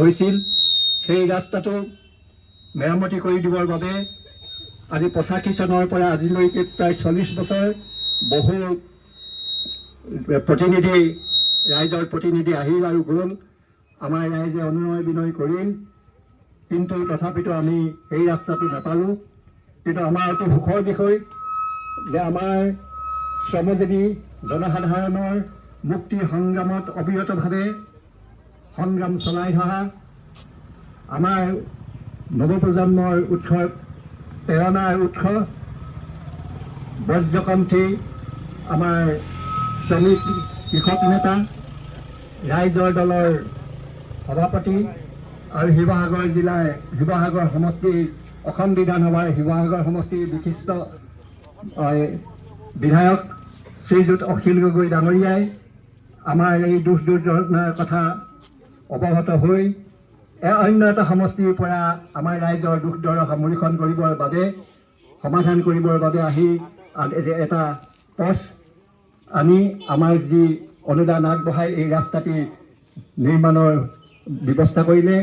হৈছিল সেই ৰাস্তাটো মেৰামতি কৰি দিবৰ বাবে আজি 85 চনৰ পৰা আজিলৈকে প্ৰায় 40 বছৰ বহু প্ৰতিনিধি ৰাইজৰ প্ৰতিনিধি আহিল আৰু গ'ল। আমাৰ ৰাইজে অনুনয় বিনয় কৰিল, কিন্তু তথাপিতো আমি সেই ৰাস্তাটো নাপালোঁ। কিন্তু আমাৰ অতি সুখৰ বিষয় যে আমাৰ শ্ৰমজীৱী জনসাধাৰণৰ মুক্তি সংগ্ৰামত অবিৰতভাৱে সংগ্ৰাম চলাই থকা আমাৰ নৱপ্ৰজন্মৰ উৎস প্ৰেৰণাৰ উৎস বজ্ৰকণ্ঠী আমাৰ শ্ৰমিক কৃষক নেতা ৰাইজৰ দলৰ সভাপতি আৰু শিৱসাগৰ সমষ্টিৰ অসম বিধানসভাৰ শিৱসাগৰ সমষ্টিৰ বিশিষ্ট বিধায়ক শ্ৰীযুত অখিল গগৈ ডাঙৰীয়াই আমাৰ এই দুখ দুৰ্ঘটনাৰ কথা অৱগত হৈ অন্য এটা সমষ্টিৰ পৰা আমাৰ ৰাইজৰ দুখ দৰ সামৰিখন কৰিবৰ বাবে সমাধান কৰিবৰ বাবে আহি এটা পথ আনি আমাৰ যি অনুদান আগবঢ়াই এই ৰাস্তাটি নিৰ্মাণৰ ব্যৱস্থা কৰিলে।